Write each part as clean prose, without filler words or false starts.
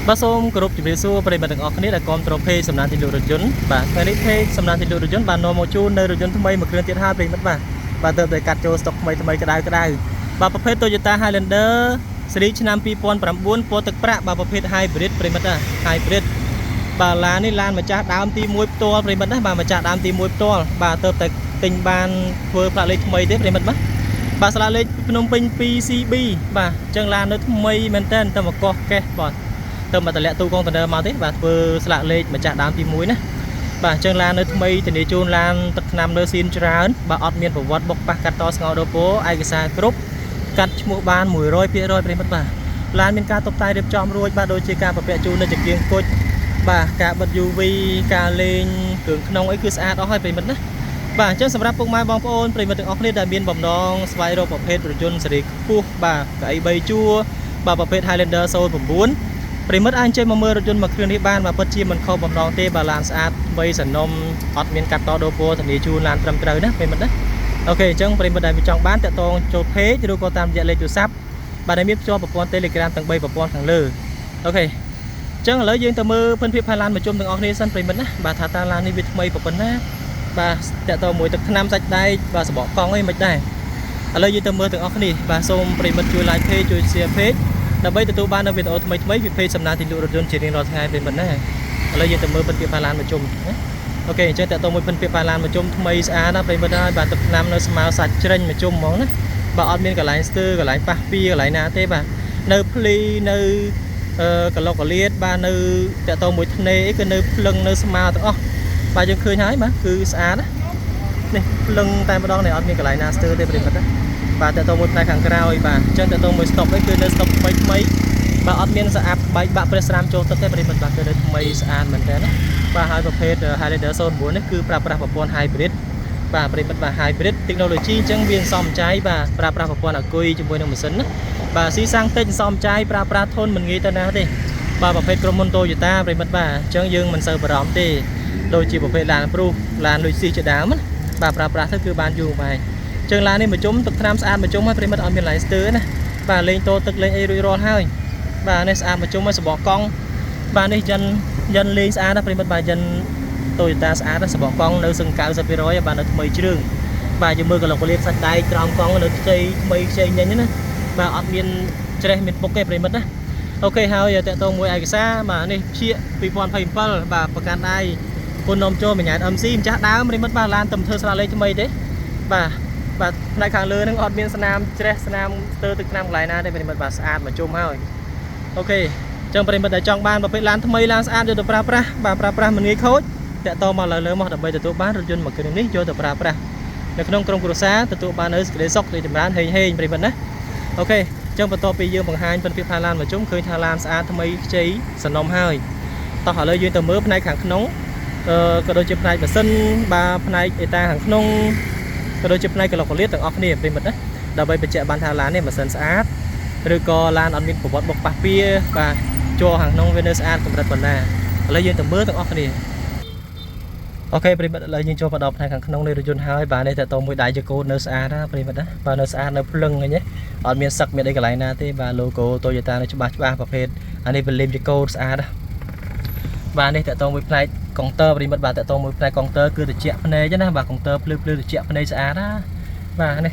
បាទសូមគោរពជំរាបសួរប្រិយមិត្តទាំងអស់គ្នាដែលគាំទ្រเพจសំណាងទីលក់រថយន្តបាទថ្ងៃនេះเพจសំណាងទីលក់រថយន្តបាននាំមកជូននៅរថយន្តថ្មីមួយគ្រឿងទៀតហើយប្រិយមិត្តបាទទើបតែកាត់ចូលស្តុកថ្មីក្តៅបាទប្រភេទ Toyota Highlander ស៊េរីឆ្នាំ2009ពណ៌ទឹកប្រាក់បាទប្រភេទ Hybrid ប្រិយមិត្តណា Hybrid បាទឡាននេះឡានម្ចាស់ដើមទី1ផ្ទាល់ប្រិយមិត្តណាបាទម្ចាស់ដើមទី1ផ្ទាល់បាទទើបតែទិញបានធ្វើផ្លាកលេខថ្មីទេប្រិយមិត្តបាទស្លាកលេខភ្នំពេញ 2CB បាទអញ្ចឹងឡាននៅថ្មីមែនតើតែមកកោះកេះបាទទៅមកតម្លាក់ទូកុងតឺន័រមកទេបាទធ្វើស្លាកលេខម្ចាស់ដើមទី1ណាបាទអញ្ចឹងឡាននៅថ្មីធានាជូនឡានទឹកថ្នាំលើស៊ីនច្រើនបាទអត់មានប្រវត្តិបុកប៉ះកាត់តស្ងោដូប៉ូឯកសារគ្រប់កាត់ឈ្មោះបាន 100% ប្រិមិត្តបាទឡានមានការតុបតែងរៀបចំរួចបាទដូចជាការប្រពាក់ជូននៅចង្កៀងគុជបាទការបិទ UV ការលេងគ្រឿងក្នុងអីគឺស្អាតអស់ហើយប្រិមិត្តណាបាទអញ្ចឹងសម្រាប់ពុកម៉ែបងប្អូនប្រិមិត្តទាំងអស់គ្នាដែលមានបំណងស្វែងរកប្រភេទរថយន្តស៊េរីខ្ពស់បាទកៅអី3ជួរបាទប្រភេទ Highlander 09ប្រិមិត្តអាចចេញមកមើលរថយន្តមួយគ្រឿងនេះបានបាទពិតជាមិនខុសបំណងទេបាទឡានស្អាតបីសនំអត់មានកាត់តដូប៉ូធានាជូនឡានត្រឹមត្រូវណាប្រិមិត្តណាអូខេអញ្ចឹងប្រិមិត្តដែលចង់បានតាក់ទងចូលเพจឬក៏តាមរយៈលេខទូរស័ព្ទបាទដែលមានភ្ជាប់ប្រព័ន្ធ Telegram ទាំង3ប្រព័ន្ធខាងលើអូខេអញ្ចឹងឥឡូវយើងទៅមើលភិនភាពផាឡានមកជុំទាំងអស់គ្នាសិនប្រិមិត្តណាបាទថាតើឡាននេះវាថ្មីប៉ុណ្ណាបាទតាក់ទងមួយទឹកថ្នាំសាច់ដែកបាទសបកកង់អីមិនដែរឥឡូវយើងទៅមើលទាំងអស់គ្នាបាទសូមប្រិមិត្តជួយ like page ជួយ share page ដើម្បីទទួលបាននូវវីដេអូថ្មីពីเพจសំណាងទីលក់រថយន្តជារៀងរាល់ថ្ងៃប្រិមិត្តណាឥឡូវយើងទៅមើលភិនភាពផាឡានមកជុំណាអូខេអញ្ចឹងតាក់ទងមួយភិនភាពផាឡានមកជុំថ្មីស្អាតណាប្រិមិត្តហើយបាទទឹកថ្នាំនៅស្មៅសាច់ជ្រិញមកជុំហ្មងណាបាទអត់មានកន្លែងស្ទើកន្លែងប៉ះពីកន្លែងណាទេបាទនៅភ្លីនៅកឡុកកលៀតបាទនៅតាក់ទងមួយធ្នេអីគឺនៅភ្លឹងនៅស្មៅទាំងអស់បាទយើងឃើញហើយបាទគឺស្អាតណានេះភ្លឹងតែម្ដងនេះអត់មានកន្លែងណាស្ទើទេប្រិមិត្តណាបាទតាក់ទងមួយផ្នែកខាងក្រោយបាទអញ្ចឹងតាក់ទងមួយស្តុបអីគឺនៅស្តុបថ្មីបាទអត់មានស្អាតបែកបាក់ព្រះស្រាមចូលទឹកទេប្រិមិត្តបាទគឺនៅថ្មីស្អាតមែនតើណាបាទហើយប្រភេទ Highlander 09នេះគឺប្រើប្រាស់ប្រព័ន្ធ Hybrid បាទប្រិមិត្តបាទ Hybrid Technology អញ្ចឹងវាសំចៃបាទប្រើប្រាស់ប្រព័ន្ធអាគុយជាមួយនឹងម៉ាស៊ីនណាបាទស៊ីសាំងតិចសំចៃប្រើប្រាស់ធន់មិនងាយទៅណាទេបាទប្រភេទក្រុមហ៊ុន Toyota ប្រិមិត្តបាទអញ្ចឹងយើងមិនសូវបារម្ភទេដូចជាប្រភេទឡានព្រុសឡានលុយស៊ីជាដើមណាបាទប្រើប្រាស់ទៅគឺបានយូរបែបអញ្ចឹងឡាននេះមកជុំទឹកថ្នាំស្អាតមកជុំហើយប្រិមិត្តអត់មានឡាយស្ទើណាបាទលេងតោទឹកលេងអីរួចរាល់ហើយបាទនេះស្អាតមកជុំហើយសបកកង់បាទនេះយិនលេងស្អាតណាប្រិមិត្តបាទយិន Toyota ស្អាតណាសបកកង់នៅសឹង 90% បាទនៅថ្មីជ្រឿងបាទយើងមើលកន្លងកលៀតសាច់ដែកក្រោមកង់នៅខ្ចីថ្មីខ្ចីញញណាបាទអត់មានច្រេះមានពុកទេប្រិមិត្តណាអូខេហើយតាក់ទងមួយឯកសារបាទនេះជា2027បាទប្រកាន់ដៃពុននំចូលមួយញ៉ែត MC ម្ចាស់ដើមប្រិមិត្តបាទឡានតែធ្វើស្លាកលេខថ្មីទេបាទផ្នែកខាងលើហ្នឹងអត់មានស្នាមច្រេះស្នាមស្ទើទឹកថ្នាំកន្លែងណាទេប្រិមិត្តបាទស្អាតមកជុំហើយអូខេអញ្ចឹងប្រិមិត្តដែលចង់បានប្រភេទឡានថ្មីឡានស្អាតយកទៅប្រើប្រាស់បាទប្រើប្រាស់មិនងាយខូចតាក់ទងមកលើមកដើម្បីទទួលបានរថយន្តមួយគ្រឿងនេះយកទៅប្រើប្រាស់នៅក្នុងក្រុមគ្រួសារទទួលបាននៅសេចក្តីសុខរីកចម្រើនហេងប្រិមិត្តណាអូខេអញ្ចឹងបន្ទាប់ពីយើងបង្ហាញពិនភាពផាឡានមកជុំឃើញថាឡានស្អាតថ្មីខ្ចីសនំហើយតោះឥឡូវយើងទៅមើលផ្នែកខាងក្នុងក៏ដូចជាផ្នែកម៉ាស៊ីនបាទផ្នែកអេតាខាងក្នុងក៏ដូចជាផ្នែកកន្លុកកលៀតទាំងអស់គ្នាប្រិមិត្តណាដើម្បីបញ្ជាក់បានថាឡាននេះម៉ាស៊ីនស្អាតឬក៏ឡានអត់មានប្រវត្តិបុកប៉ះពៀបាទជ័រខាងក្នុងវានៅស្អាតកម្រិតប៉ុណ្ណាឥឡូវយើងទៅមើលទាំងអស់គ្នាអូខេប្រិមិត្តឥឡូវយើងចូលមកដល់ផ្នែកខាងក្នុងនៃរថយន្តហើយបាទនេះតើតមួយដៃជាកូននៅស្អាតណាប្រិមិត្តណាបាទនៅស្អាតនៅភ្លឹងអីនេះអត់មានសឹកមានអីកន្លែងណាទេបាទ logo Toyota នៅច្បាស់ប្រភេទអានេះវាលេមជាកូនស្អាតណាបាទនេះតើតមួយផ្នែកកុងទ័រប្រិមិត្តបាទតើតមួយផ្នែកកុងទ័រគឺត្រជាក់ភ្នែកណាបាទកុងទ័រភ្លឺត្រជាក់ភ្នែកស្អាតណាបាទនេះ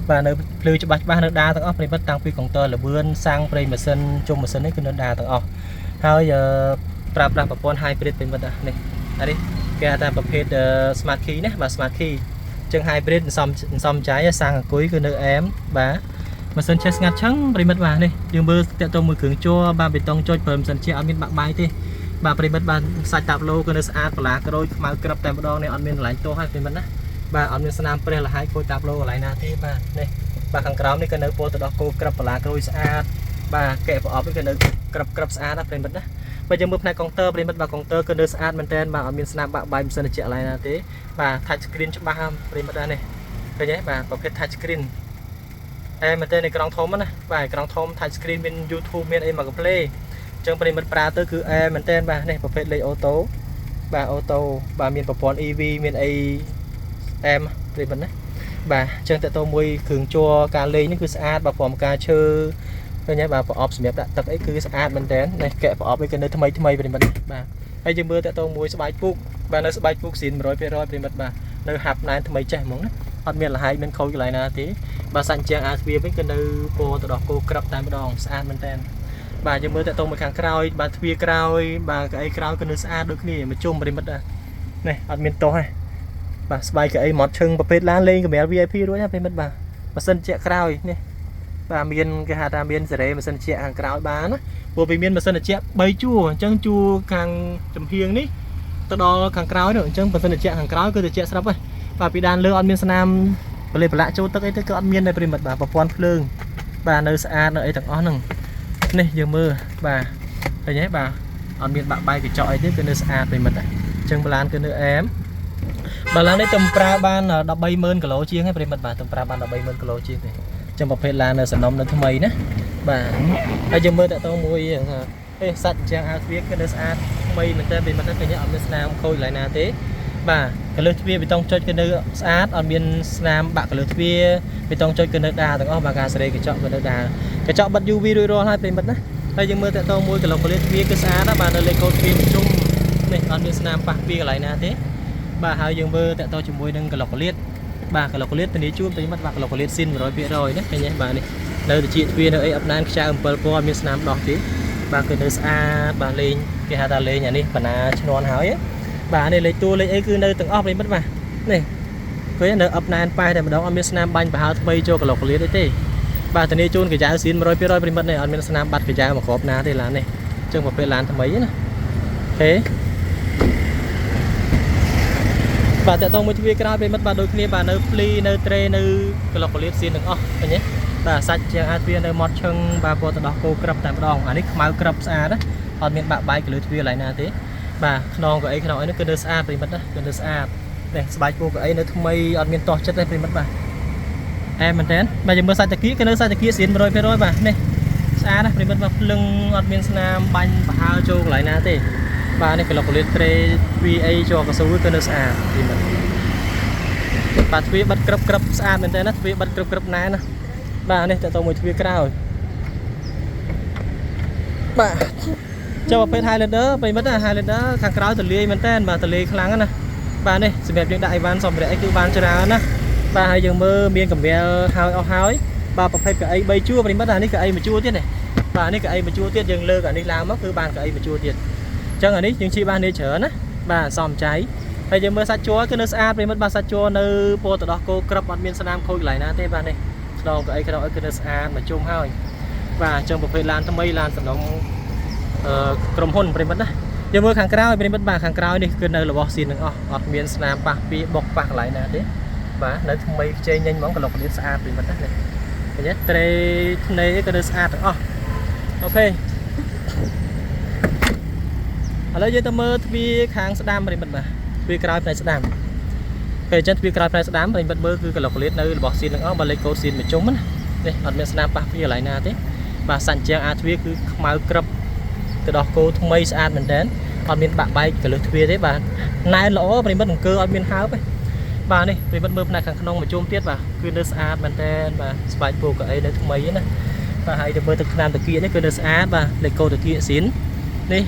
បាទនៅភ្លឺច្បាស់នៅដាទាំងអស់ប្រិមិត្តតាំងពីកុងទ័រលបឿនសាំងប្រេងម៉ាស៊ីនជុំម៉ាស៊ីននេះគឺនៅដាទាំងអស់ហើយប្រើប្រាស់ប្រព័ន្ធ Hybrid ប្រិមិត្តនេះអានេះគេហៅថាប្រភេទ Smart Key ណាបាទ Smart Key អញ្ចឹង Hybrid សំចៃសាំងអង្គុយគឺនៅអែមបាទម៉ាស៊ីនឆេះស្ងាត់ឆឹងប្រិមិត្តបាទនេះយើងមើលតាក់ទងមួយគ្រឿងជ័របាទបេតុងចុចប្រើម៉ាស៊ីនឆេះអត់មានបាក់បាយទេបាទប្រិមិត្តបាទសាច់តាប់ឡូគឺនៅស្អាតបន្លាក្រូចខ្មៅក្រឹបតែម្ដងនេះអត់មានកន្លែងទោសហើយប្រិមិត្តណាបាទអត់មានស្នាមព្រះលហើយខូចតាប់ឡូកន្លែងណាទេបាទនេះបាទខាងក្រោមនេះក៏នៅពោទៅដោះគោក្រឹបបន្លាក្រូចស្អាតបាទកែប្រអប់នេះក៏នៅក្រឹបស្អាតណាប្រិមិត្តណាបើយើងមើលផ្នែកកុងទ័រប្រិមិត្តបាទកុងទ័រគឺនៅស្អាតមែនតើបាទអត់មានស្នាមបាក់បាយម៉ាស៊ីនត្រជាក់ឡើយណាទេបាទ touch screen ច្បាស់ប្រិមិត្តនេះឃើញទេបាទប្រភេទ touch screen មែនតើในក្រងធំណាបាទក្រងធំ touch screen មាន YouTube មានអីមក play អញ្ចឹងប្រិមិត្តប្រើទៅគឺមែនតើបាទនេះប្រភេទលេខអូតូបាទអូតូបាទមានប្រព័ន្ធ EV មានអីប្រិមិត្តណាបាទអញ្ចឹងតើតមួយគ្រឿងជ័រការលេងនេះគឺស្អាតបាទព្រមការឈើ ឃើញហើយបាទប្រអប់សម្រាប់ដាក់ទឹកអីគឺស្អាតមែនតើនេះកែប្រអប់អីគឺនៅថ្មីថ្មីប្រិមិត្តបាទហើយយើងមើលតើតមួយស្បែកពុកបាទនៅស្បែកពុកស៊ីន 100% ប្រិមិត្តបាទនៅហាប់ណែនថ្មីចេះហ្មងណាអត់មានលហាយមានខូចកន្លែងណាទេបាទសាច់ជាងអាទ្វារវិញគឺនៅពណ៌ទៅដល់គោក្រឹបតែម្ដងស្អាតមែនតើបាទយើងមើលតើតមួយខាងក្រោយបាទទ្វារក្រោយបាទកៅអីក្រោយគឺនៅស្អាតដូចគ្នាមកជុំប្រិមិត្តនេះអត់មានទោសទេបាទស្បែកកៅអីម៉ត់ឈឹងប្រភេទឡានលេងកម្រាល VIP រួចណាប្រិមិត្តបាទម៉ាស៊ីនជាក្រោយនេះបាទមានគេហៅថាមានសេរីម៉ាស៊ីនជាខាងក្រោយបានណាព្រោះវាមានម៉ាស៊ីនជា3ជួរអញ្ចឹងជួរខាងចំហៀងនេះទៅដល់ខាងក្រោយនោះអញ្ចឹងម៉ាស៊ីនជាខាងក្រោយគឺទៅជាស្រាប់ហើយបាទពីដានលើអត់មានស្នាមបលេបលាក់ចូលទឹកអីទៅក៏អត់មានដែរប្រិមិត្តបាទប្រព័ន្ធភ្លើងបាទនៅស្អាតនៅអីទាំងអស់ហ្នឹងនេះយើងមើលបាទឃើញទេបាទអត់មានបាក់បែកកញ្ចក់អីទេគឺនៅស្អាតប្រិមិត្តអញ្ចឹងបឡានគឺនៅអែមបឡាននេះទំប្រើបាន 130,000 គីឡូជាងហើយប្រិមិត្តបាទទំប្រើបាន 130,000 គីឡូជាងទេចឹងប្រភេទឡាននៅសំណុំនៅថ្មីណាបាទហើយយើងមើលតទៅមួយថាសាច់ជាងអាទ្វារគឺនៅស្អាតថ្មីមែនតើប្រិមិត្តឃើញអត់មានស្នាមខូចឡើយណាទេបាទកលឹះទ្វារបេតុងចុចគឺនៅស្អាតអត់មានស្នាមបាក់កលឹះទ្វារបេតុងចុចគឺនៅដាទាំងអស់បាទការសេរីកញ្ចក់គឺនៅដាកញ្ចក់បិទ UV រួចរាល់ហើយប្រិមិត្តណាហើយយើងមើលតទៅមួយកលុកកលៀតទ្វារគឺស្អាតណាបាទនៅលេខកូដទ្វារជុំនេះអត់មានស្នាមប៉ះពីកន្លែងណាទេបាទហើយយើងមើលតទៅជាមួយនឹងកលុកកលៀតបាទកលុកកលៀតធានាជួនប្រិមិត្តបាទកលុកកលៀតស៊ីន 100% ណាឃើញទេបាទនេះនៅតិចទ្វារនៅអីអត់ណានខ្ចៅអំពិលពណ៌មានស្នាមដោះទេបាទគឺនៅស្អាតបាទលេងគេហៅថាលេងអានេះបណ្ណាឈ្នន់ហើយបាទនេះលេខតួលេខអីគឺនៅទាំងអស់ប្រិមិត្តបាទនេះឃើញនៅអប់ណែនប៉ែតែម្ដងអត់មានស្នាមបាញ់ប្រហើថ្មីចូលកលុកកលៀតអីទេបាទធានាជូនកញ្ចៅស៊ីន 100% ប្រិមិត្តនេះអត់មានស្នាមបាត់កញ្ចៅមកគ្របណាទេឡាននេះអញ្ចឹងប្រភេទឡានថ្មីណាអូខេបាទតើតមួយទ្វារក្រោយប្រិមិត្តបាទដូចគ្នាបាទនៅភ្លីនៅត្រេនៅកលុកកលៀតស៊ីនទាំងអស់ឃើញទេបាទសាច់ជាងអាទ្វារនៅមាត់ឈឹងបាទពណ៌ទៅដោះគោក្រឹបតែម្ដងអានេះខ្មៅក្រឹបស្អាតណាអត់មានបាក់បែកកលឺទ្វារឡើយណាទេបាទខ្នងកៅអីខ្នងអីនេះគឺនៅស្អាតប្រិមិត្តណាគឺនៅស្អាតនេះស្បែកគោកៅអីនៅថ្មីអត់មានតោះចិត្តទេប្រិមិត្តបាទអែមែនតើបាទយើងមើលសាច់តាគៀគឺនៅសាច់តាគៀស៊ីន 100% បាទនេះស្អាតណាប្រិមិត្តបាទភ្លឹងអត់មានស្នាមបាញ់ប្រហើចូលកន្លែងណាទេបាទនេះកលុកកលៀតត្រេ VA ជាប់កស៊ូគឺនៅស្អាតប្រិមិត្តបាទទ្វារបិទក្រឹបក្រឹបស្អាតមែនតើណាទ្វារបិទក្រឹបក្រឹបណែណាបាទនេះតើតមួយទ្វារក្រោយបាទចូលប្រភេទ Highlander ប្រិមិត្តណា Highlander ខាងក្រោយទលាយមែនតើបាទទលាយខ្លាំងណាបាទនេះសម្រាប់យើងដាក់អីវ៉ាន់សម្ភារៈអីគឺបានច្រើនណាបាទហើយយើងមើលមានកម្រាលហើយអស់ហើយបាទប្រភេទកៅអី3ជួរប្រិមិត្តអានេះកៅអីមួយជួរទៀតនេះបាទនេះកៅអីមួយជួរទៀតយើងលើកអានេះឡើងមកគឺបានកៅអីមួយជួរទៀតអញ្ចឹងអានេះយើងជិះបាននេះច្រើនណាបាទសមចៃហើយយើងមើលសាច់ជួរគឺនៅស្អាតប្រិមិត្តបាទសាច់ជួរនៅពណ៌ទៅដោះគោក្រឹបអត់មានស្នាមខូចកន្លែងណាទេបាទនេះខ្នងកៅអីគឺនៅស្អាតមកជុំហើយបាទអញ្ចឹងប្រភេទឡានថ្មីឡានសំណុំក្រុមហ៊ុនប្រិមិត្តណាយើងមើលខាងក្រោយប្រិមិត្តបាទខាងក្រោយនេះគឺនៅរបស់ស៊ីនទាំងអស់អត់មានស្នាមប៉ះពីបុកប៉ះកន្លែងណាទេបាទនៅថ្មីខ្ចីញញហ្មងកលុកកលៀតស្អាតប្រិមិត្តណានេះឃើញទេត្រេធ្នេក៏នៅស្អាតទាំងអស់អូខេឥឡូវយើងទៅមើលទ្វារខាងស្ដាំប្រិមិត្តបាទទ្វារក្រោយផ្នែកស្ដាំពេលអញ្ចឹងទ្វារក្រោយផ្នែកស្ដាំប្រិមិត្តមើលគឺកលុកកលៀតនៅរបស់ស៊ីនទាំងអស់បាទលេខកូដស៊ីនមកជុំណានេះអត់មានស្នាមប៉ះពីកន្លែងណាទេបាទសាច់ជាងអាទ្វារគឺខ្មៅក្រឹបទៅដោះគោថ្មីស្អាតមែនតើអត់មានបាក់បែកកលឹះទ្វារទេបាទណែនល្អប្រិមិត្តអង្គើអត់មានហើបទេបាទនេះប្រិមិត្តមើលផ្នែកខាងក្នុងមកជុំទៀតបាទគឺនៅស្អាតមែនតើបាទស្បែកពោកៅអីនៅថ្មីណាបាទហើយទៅមើលទឹកថ្នាំតាគៀនេះគឺនៅស្អាតបាទលេខកូដតាគៀស៊ីននេះ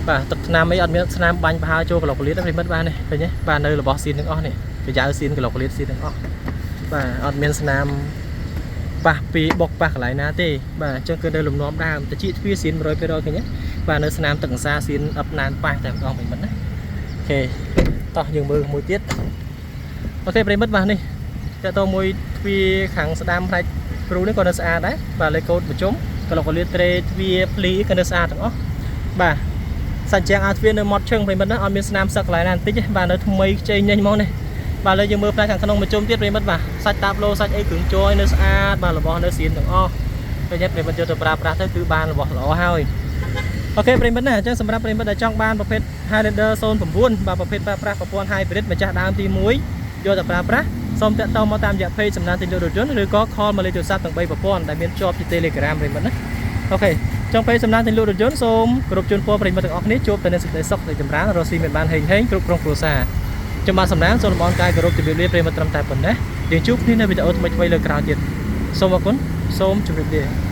បាទទឹកថ្នាំអីអត់មានស្នាមបាញ់ប្រហើចូលកលុកកលៀតទេប្រិមិត្តបាទនេះឃើញទេបាទនៅរបស់ស៊ីនទាំងអស់នេះកញ្ចៅស៊ីនកលុកកលៀតស៊ីនទាំងអស់បាទអត់មានស្នាមប៉ះពីបុកប៉ះកន្លែងណាទេបាទអញ្ចឹងគឺនៅលំនាំដើមតាជីទ្វារស៊ីន 100% ឃើញទេបាទនៅស្នាមទឹកអង្សាស៊ីនអប់ណានប៉ះតែម្ដងប្រិមិត្តណាអូខេតោះយើងមើលមួយទៀតអូខេប្រិមិត្តបាទនេះតើតមួយទ្វារខាងស្ដាំផ្នែកគ្រូនេះក៏នៅស្អាតដែរបាទលេខកូដប្រជុំកលុកកលៀតត្រេទ្វារភ្លីក៏នៅស្អាតទាំងអស់បាទសាច់ជាងអាទ្វារនៅមាត់ឈឹងប្រិមិត្តណាអត់មានស្នាមសឹកកន្លែងណាបន្តិចទេបាទនៅថ្មីខ្ចីញញហ្មងនេះបាទឥឡូវយើងមើលផ្នែកខាងក្នុងមកជុំទៀតប្រិមិត្តបាទសាច់តាបឡូសាច់អីគ្រឿងជ័រនៅស្អាតបាទរបស់នៅស៊ីនទាំងអស់ពេលនេះប្រិមិត្តយកទៅប្រើប្រាស់ទៅគឺបានរបស់ល្អហើយអូខេប្រិមិត្តណាអញ្ចឹងសម្រាប់ប្រិមិត្តដែលចង់បានប្រភេទ Highlander 09បាទប្រភេទប្រើប្រាស់ប្រព័ន្ធ Hybrid ម្ចាស់ដើមទី1យកទៅប្រើប្រាស់សូមតាក់ទងមកតាមរយៈ page សំណាងទិញលក់រថយន្តឬក៏ call មកលេខទូរស័ព្ទទាំង3ប្រព័ន្ធដែលមានជាប់ជា Telegram ប្រិមិត្តណាអូខេចង់ page សំណាងទិញលក់រថយន្តសូមគោរពជូនពរប្រិមិត្តទាំងអស់គ្នាជួបតែនឹងសេចក្តីសុខនៃចម្រើនរស់ស៊ីមានបានហេងហេងគ្រប់គ្រងគ្រួសារខ្ញុំបាទសំណាងសូមលំអរកាយគោរពជម្រាបលាប្រិមិត្តត្រឹមតែប៉ុណ្ណេះយើងជួបគ្នានៅវីដេអូថ្មីៗលើក្រោយទៀតសូមអរគុណសូមជម្រាបលា